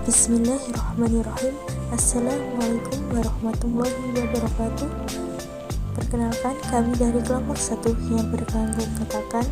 Bismillahirrahmanirrahim. Assalamualaikum warahmatullahi wabarakatuh. Perkenalkan, kami dari kelompok 1 yang bertanggung katakan.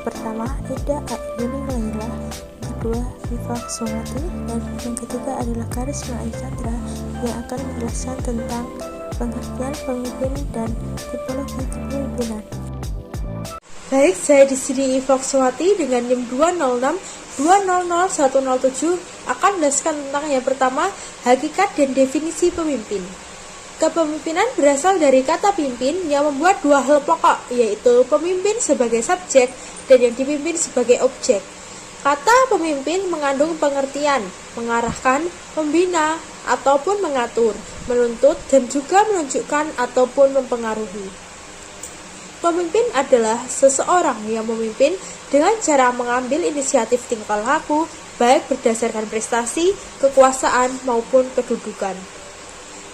Pertama, Eda Ayuni Laila. Kedua, Viva Sumati. Dan yang ketiga adalah Karisma Chandra yang akan menjelaskan tentang pengertian pemimpin dan tipologi kepemimpinan. Baik, saya di sini Foxwati dengan NIM 206200107 akan menjelaskan tentang yang pertama, hakikat dan definisi pemimpin. Kepemimpinan berasal dari kata pimpin yang membuat dua hal pokok, yaitu pemimpin sebagai subjek dan yang dipimpin sebagai objek. Kata pemimpin mengandung pengertian, mengarahkan, membina, ataupun mengatur, menuntut, dan juga menunjukkan ataupun mempengaruhi. Pemimpin adalah seseorang yang memimpin dengan cara mengambil inisiatif tingkah laku, baik berdasarkan prestasi, kekuasaan, maupun kedudukan.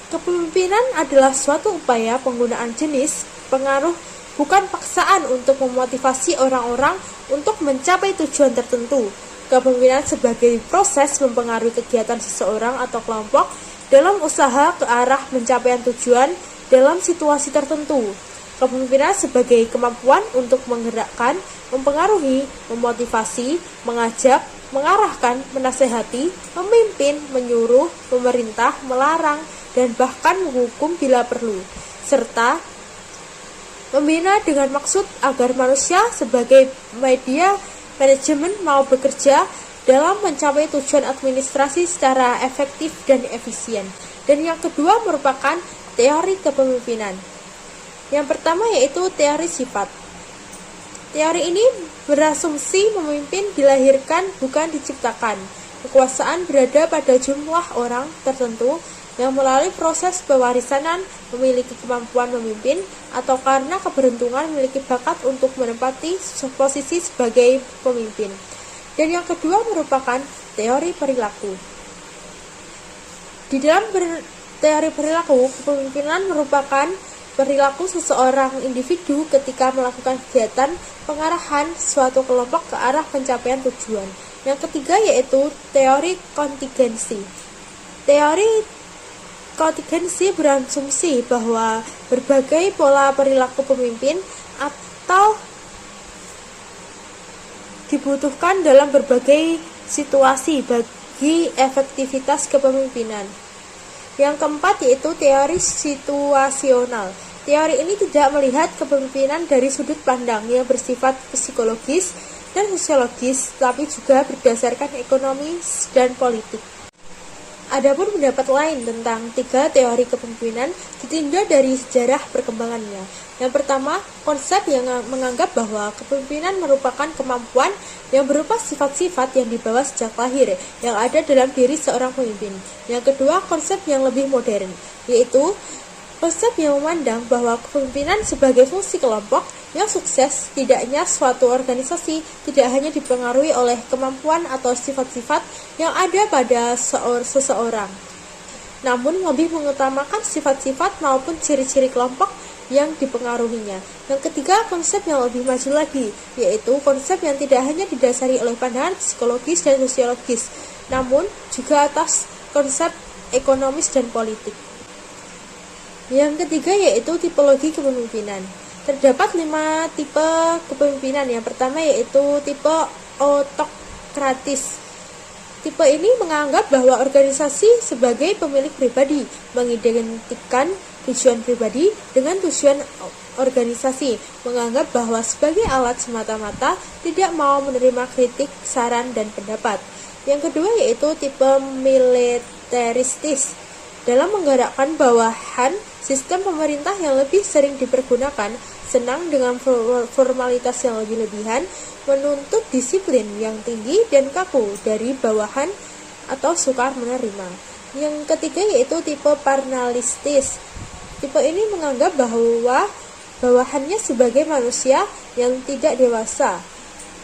Kepemimpinan adalah suatu upaya penggunaan jenis, pengaruh, bukan paksaan untuk memotivasi orang-orang untuk mencapai tujuan tertentu. Kepemimpinan sebagai proses mempengaruhi kegiatan seseorang atau kelompok dalam usaha ke arah pencapaian tujuan dalam situasi tertentu. Kepemimpinan sebagai kemampuan untuk menggerakkan, mempengaruhi, memotivasi, mengajak, mengarahkan, menasehati, memimpin, menyuruh, memerintah, melarang, dan bahkan menghukum bila perlu, serta membina dengan maksud agar manusia sebagai media manajemen mau bekerja dalam mencapai tujuan administrasi secara efektif dan efisien. Dan yang kedua merupakan teori kepemimpinan. Yang pertama yaitu teori sifat. Teori ini berasumsi pemimpin dilahirkan bukan diciptakan. Kekuasaan berada pada jumlah orang tertentu yang melalui proses pewarisanan memiliki kemampuan memimpin atau karena keberuntungan memiliki bakat untuk menempati posisi sebagai pemimpin. Dan yang kedua merupakan teori perilaku. Di dalam teori perilaku, kepemimpinan merupakan perilaku seseorang individu ketika melakukan kegiatan pengarahan suatu kelompok ke arah pencapaian tujuan. Yang ketiga yaitu teori kontingensi. Teori kontingensi berasumsi bahwa berbagai pola perilaku pemimpin atau dibutuhkan dalam berbagai situasi bagi efektivitas kepemimpinan. Yang keempat yaitu teori situasional. Teori ini tidak melihat kepemimpinan dari sudut pandang yang bersifat psikologis dan sosiologis, tapi juga berdasarkan ekonomi dan politik. Adapun pendapat lain tentang tiga teori kepemimpinan ditinjau dari sejarah perkembangannya. Yang pertama, konsep yang menganggap bahwa kepemimpinan merupakan kemampuan yang berupa sifat-sifat yang dibawa sejak lahir yang ada dalam diri seorang pemimpin. Yang kedua, konsep yang lebih modern, yaitu konsep yang memandang bahwa kepemimpinan sebagai fungsi kelompok yang sukses. Tidaknya suatu organisasi tidak hanya dipengaruhi oleh kemampuan atau sifat-sifat yang ada pada seseorang, namun lebih mengutamakan sifat-sifat maupun ciri-ciri kelompok yang dipengaruhinya. Yang ketiga, konsep yang lebih maju lagi, yaitu konsep yang tidak hanya didasari oleh pandangan psikologis dan sosiologis, namun juga atas konsep ekonomis dan politik. Yang ketiga yaitu tipologi kepemimpinan. Terdapat 5 tipe kepemimpinan. Yang pertama yaitu tipe autokratis. Tipe ini menganggap bahwa organisasi sebagai pemilik pribadi, mengidentikan tujuan pribadi dengan tujuan organisasi, menganggap bahwa sebagai alat semata-mata, tidak mau menerima kritik, saran, dan pendapat. Yang kedua yaitu tipe militeristis. Dalam menggerakkan bawahan, sistem pemerintah yang lebih sering dipergunakan, senang dengan formalitas yang lebih-lebihan, menuntut disiplin yang tinggi dan kaku dari bawahan atau sukar menerima. Yang ketiga yaitu tipe paternalistis. Tipe ini menganggap bahwa bawahannya sebagai manusia yang tidak dewasa,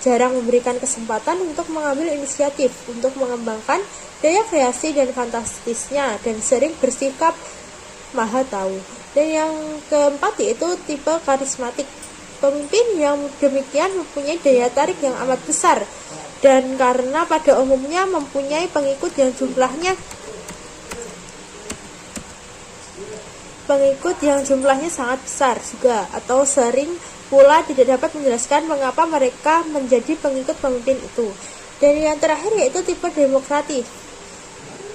jarang memberikan kesempatan untuk mengambil inisiatif untuk mengembangkan daya kreasi dan fantastisnya, dan sering bersikap maha tahu. Dan yang keempat yaitu tipe karismatik. Pemimpin yang demikian mempunyai daya tarik yang amat besar dan karena pada umumnya mempunyai pengikut yang jumlahnya sangat besar juga, atau sering pula tidak dapat menjelaskan mengapa mereka menjadi pengikut pemimpin itu. Dan yang terakhir yaitu tipe demokratis.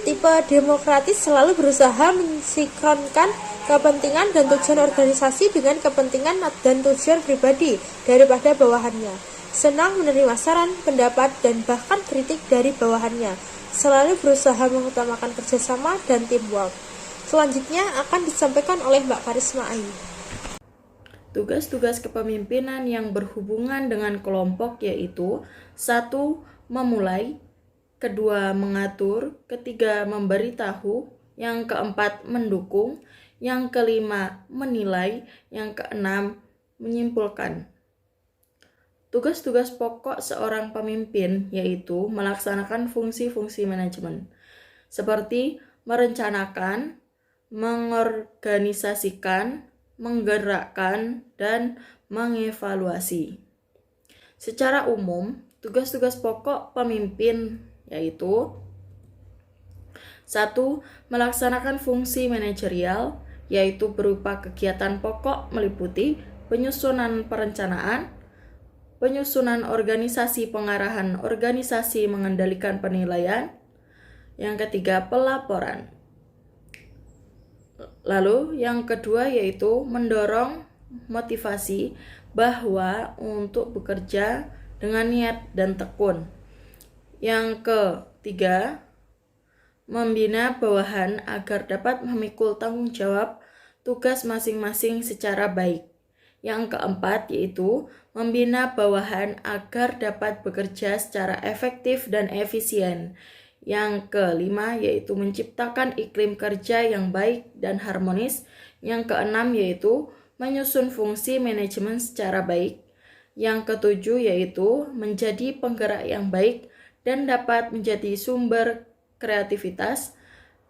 Tipe demokratis selalu berusaha mensinkronkan kepentingan dan tujuan organisasi dengan kepentingan dan tujuan pribadi daripada bawahannya. Senang menerima saran, pendapat, dan bahkan kritik dari bawahannya. Selalu berusaha mengutamakan kerjasama dan teamwork. Selanjutnya akan disampaikan oleh Mbak Karisma Ayu. Tugas-tugas kepemimpinan yang berhubungan dengan kelompok yaitu 1. Memulai, 2. Mengatur, 3. Memberitahu, yang keempat mendukung, yang kelima menilai, yang keenam menyimpulkan. Tugas-tugas pokok seorang pemimpin yaitu melaksanakan fungsi-fungsi manajemen seperti merencanakan, mengorganisasikan, menggerakkan, dan mengevaluasi. Secara umum, tugas-tugas pokok pemimpin yaitu 1. Melaksanakan fungsi manajerial, yaitu berupa kegiatan pokok meliputi penyusunan perencanaan, penyusunan organisasi, pengarahan organisasi, mengendalikan penilaian. Yang ketiga, pelaporan. Lalu yang kedua yaitu mendorong motivasi bahwa untuk bekerja dengan niat dan tekun. Yang ketiga, membina bawahan agar dapat memikul tanggung jawab tugas masing-masing secara baik. Yang keempat yaitu membina bawahan agar dapat bekerja secara efektif dan efisien. Yang kelima yaitu menciptakan iklim kerja yang baik dan harmonis. Yang keenam yaitu menyusun fungsi manajemen secara baik. Yang ketujuh yaitu menjadi penggerak yang baik dan dapat menjadi sumber kreativitas.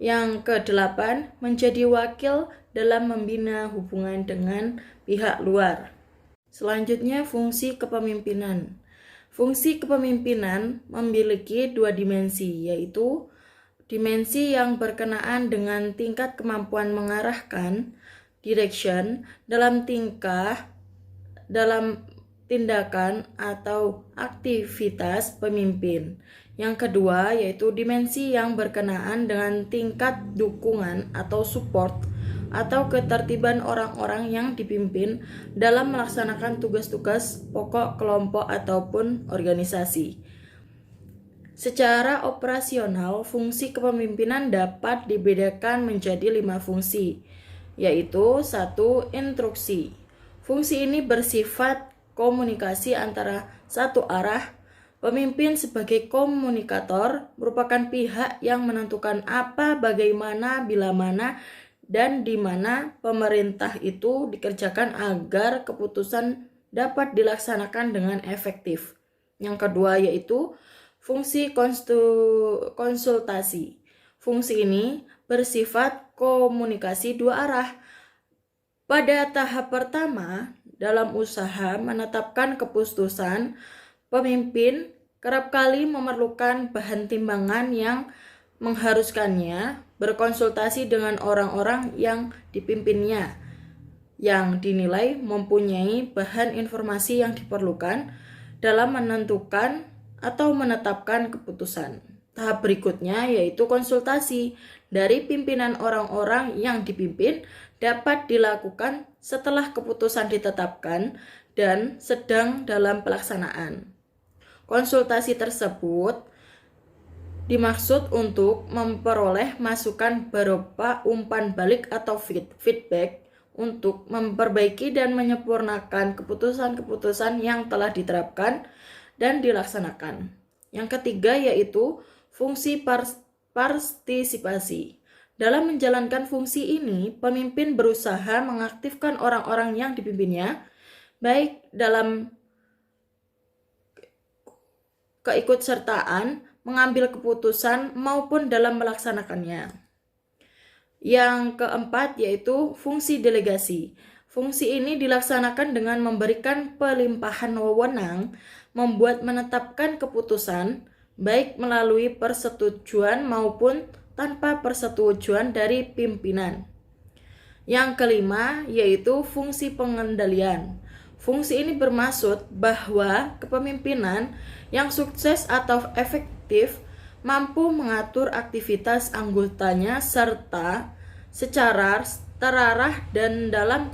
Yang kedelapan menjadi wakil dalam membina hubungan dengan pihak luar. Selanjutnya, fungsi kepemimpinan. Fungsi kepemimpinan memiliki dua dimensi, yaitu dimensi yang berkenaan dengan tingkat kemampuan mengarahkan, direction, dalam tindakan atau aktivitas pemimpin. Yang kedua yaitu dimensi yang berkenaan dengan tingkat dukungan atau support atau ketertiban orang-orang yang dipimpin dalam melaksanakan tugas-tugas pokok kelompok ataupun organisasi. Secara operasional, fungsi kepemimpinan dapat dibedakan menjadi 5 fungsi, yaitu 1. Instruksi. Fungsi ini bersifat komunikasi antara satu arah. Pemimpin sebagai komunikator merupakan pihak yang menentukan apa, bagaimana, bila mana, dan di mana pemerintah itu dikerjakan agar keputusan dapat dilaksanakan dengan efektif. Yang kedua yaitu fungsi konsultasi. Fungsi ini bersifat komunikasi dua arah. Pada tahap pertama, dalam usaha menetapkan keputusan, pemimpin kerap kali memerlukan bahan timbangan yang mengharuskannya berkonsultasi dengan orang-orang yang dipimpinnya, yang dinilai mempunyai bahan informasi yang diperlukan dalam menentukan atau menetapkan keputusan. Tahap berikutnya yaitu konsultasi dari pimpinan orang-orang yang dipimpin dapat dilakukan setelah keputusan ditetapkan dan sedang dalam pelaksanaan. Konsultasi tersebut dimaksud untuk memperoleh masukan berupa umpan balik atau feedback untuk memperbaiki dan menyempurnakan keputusan-keputusan yang telah diterapkan dan dilaksanakan. Yang ketiga yaitu fungsi partisipasi. Dalam menjalankan fungsi ini, pemimpin berusaha mengaktifkan orang-orang yang dipimpinnya, baik dalam keikutsertaan, mengambil keputusan maupun dalam melaksanakannya. Yang keempat yaitu fungsi delegasi. Fungsi ini dilaksanakan dengan memberikan pelimpahan wewenang, menetapkan keputusan baik melalui persetujuan maupun tanpa persetujuan dari pimpinan. Yang kelima yaitu fungsi pengendalian. Fungsi ini bermaksud bahwa kepemimpinan yang sukses atau efektif mampu mengatur aktivitas anggotanya serta secara terarah dan dalam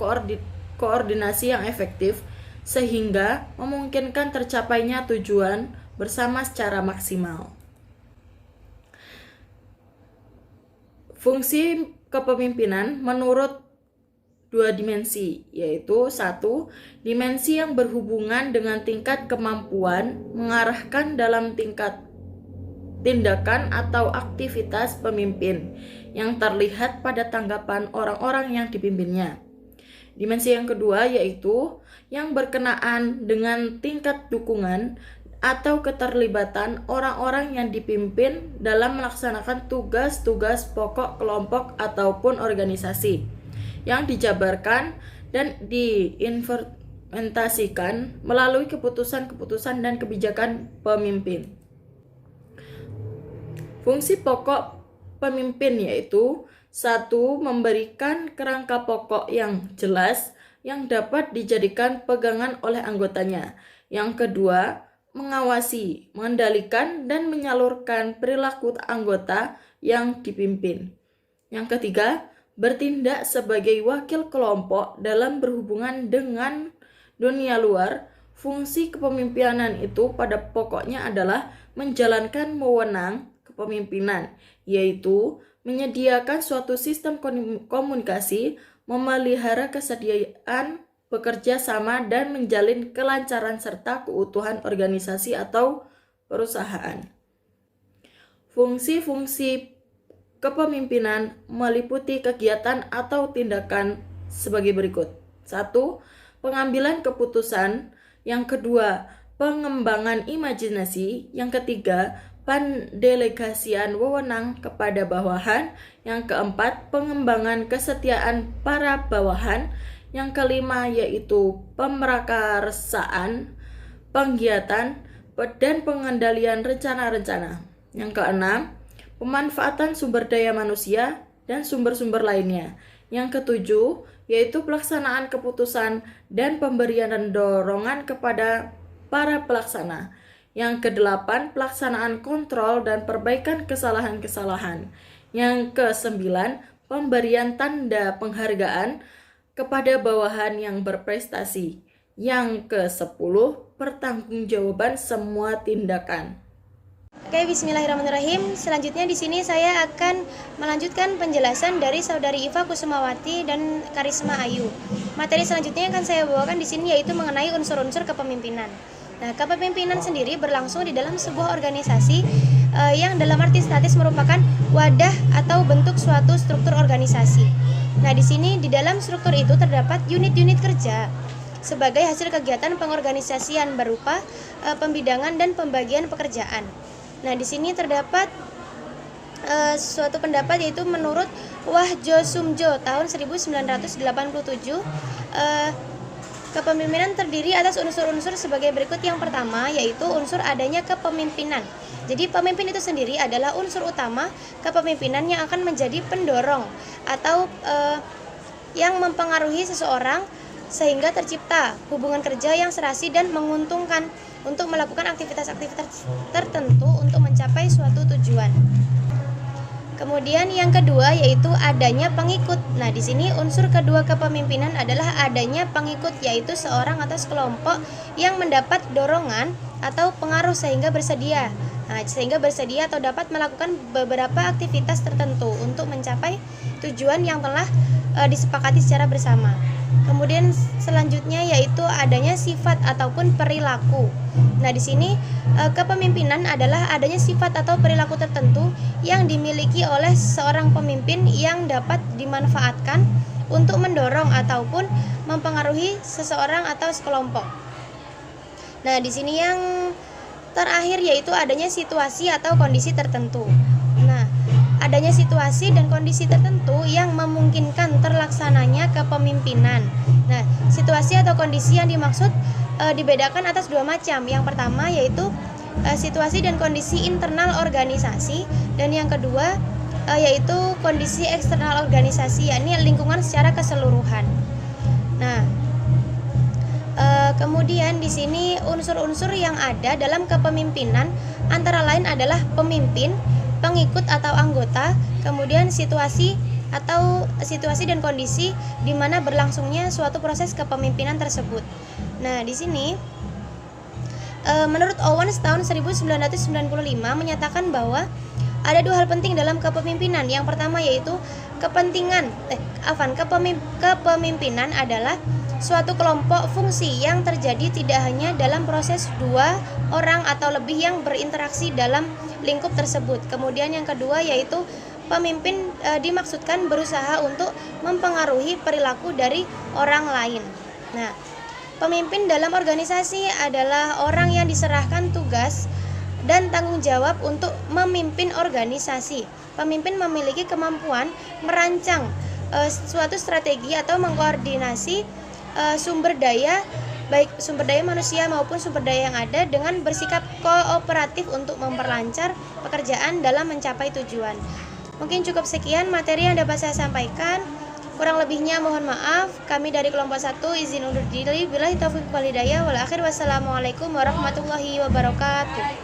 koordinasi yang efektif sehingga memungkinkan tercapainya tujuan bersama secara maksimal. Fungsi kepemimpinan menurut dua dimensi, yaitu satu, dimensi yang berhubungan dengan tingkat kemampuan mengarahkan dalam tingkat tindakan atau aktivitas pemimpin yang terlihat pada tanggapan orang-orang yang dipimpinnya. Dimensi yang kedua yaitu yang berkenaan dengan tingkat dukungan atau keterlibatan orang-orang yang dipimpin dalam melaksanakan tugas-tugas pokok kelompok ataupun organisasi yang dijabarkan dan diimplementasikan melalui keputusan-keputusan dan kebijakan pemimpin. Fungsi pokok pemimpin yaitu satu, memberikan kerangka pokok yang jelas yang dapat dijadikan pegangan oleh anggotanya. Yang kedua, mengawasi, mengendalikan, dan menyalurkan perilaku anggota yang dipimpin. Yang ketiga, bertindak sebagai wakil kelompok dalam berhubungan dengan dunia luar. Fungsi kepemimpinan itu pada pokoknya adalah menjalankan wewenang kepemimpinan, yaitu menyediakan suatu sistem komunikasi, memelihara kesediaan bekerja sama dan menjalin kelancaran serta keutuhan organisasi atau perusahaan. Fungsi-fungsi kepemimpinan meliputi kegiatan atau tindakan sebagai berikut. 1. Pengambilan keputusan. Yang kedua, pengembangan imajinasi. Yang ketiga, pendelegasian wewenang kepada bawahan. Yang keempat, pengembangan kesetiaan para bawahan. Yang kelima yaitu pemrakarsaan, penggiatan, dan pengendalian rencana-rencana. Yang keenam, pemanfaatan sumber daya manusia dan sumber-sumber lainnya. Yang ketujuh yaitu pelaksanaan keputusan dan pemberian dorongan kepada para pelaksana. Yang kedelapan, pelaksanaan kontrol dan perbaikan kesalahan-kesalahan. Yang kesembilan, pemberian tanda penghargaan kepada bawahan yang berprestasi. Yang ke-10, pertanggungjawaban semua tindakan. Oke, bismillahirrahmanirrahim. Selanjutnya di sini saya akan melanjutkan penjelasan dari saudari Iva Kusumawati dan Karisma Ayu. Materi selanjutnya yang akan saya bawakan di sini yaitu mengenai unsur-unsur kepemimpinan. Nah, kepemimpinan sendiri berlangsung di dalam sebuah organisasi yang dalam arti statis merupakan wadah atau bentuk suatu struktur organisasi. Nah, di sini di dalam struktur itu terdapat unit-unit kerja sebagai hasil kegiatan pengorganisasian berupa pembidangan dan pembagian pekerjaan. Nah, di sini terdapat suatu pendapat yaitu menurut Wahjo Sumjo tahun 1987, kepemimpinan terdiri atas unsur-unsur sebagai berikut. Yang pertama yaitu unsur adanya kepemimpinan. Jadi pemimpin itu sendiri adalah unsur utama kepemimpinan yang akan menjadi pendorong atau yang mempengaruhi seseorang sehingga tercipta hubungan kerja yang serasi dan menguntungkan untuk melakukan aktivitas-aktivitas tertentu untuk mencapai suatu tujuan. Kemudian yang kedua yaitu adanya pengikut. Nah, di sini unsur kedua kepemimpinan adalah adanya pengikut, yaitu seorang atau sekelompok yang mendapat dorongan atau pengaruh sehingga bersedia. Sehingga bersedia atau dapat melakukan beberapa aktivitas tertentu untuk mencapai tujuan yang telah disepakati secara bersama. Kemudian selanjutnya yaitu adanya sifat ataupun perilaku. Nah, di sini kepemimpinan adalah adanya sifat atau perilaku tertentu yang dimiliki oleh seorang pemimpin yang dapat dimanfaatkan untuk mendorong ataupun mempengaruhi seseorang atau sekelompok. Nah, di sini yang terakhir yaitu adanya situasi atau kondisi tertentu. Nah, adanya situasi dan kondisi tertentu yang memungkinkan terlaksananya kepemimpinan. Nah, situasi atau kondisi yang dimaksud dibedakan atas dua macam. Yang pertama yaitu situasi dan kondisi internal organisasi, dan yang kedua yaitu kondisi eksternal organisasi, yakni lingkungan secara keseluruhan. Nah, kemudian di sini unsur-unsur yang ada dalam kepemimpinan antara lain adalah pemimpin, pengikut atau anggota, kemudian situasi dan kondisi di mana berlangsungnya suatu proses kepemimpinan tersebut. Nah, di sini menurut Owens tahun 1995 menyatakan bahwa ada dua hal penting dalam kepemimpinan. Yang pertama yaitu kepemimpinan adalah suatu kelompok fungsi yang terjadi tidak hanya dalam proses dua orang atau lebih yang berinteraksi dalam lingkup tersebut. Kemudian yang kedua yaitu pemimpin dimaksudkan berusaha untuk mempengaruhi perilaku dari orang lain. Nah, pemimpin dalam organisasi adalah orang yang diserahkan tugas dan tanggung jawab untuk memimpin organisasi. Pemimpin memiliki kemampuan merancang suatu strategi atau mengkoordinasi sumber daya, baik sumber daya manusia maupun sumber daya yang ada, dengan bersikap kooperatif untuk memperlancar pekerjaan dalam mencapai tujuan. Mungkin cukup sekian materi yang dapat saya sampaikan. Kurang lebihnya mohon maaf. Kami dari kelompok 1 izin undur diri. Billahi taufiq wal hidayah wal akhir. Wassalamualaikum warahmatullahi wabarakatuh.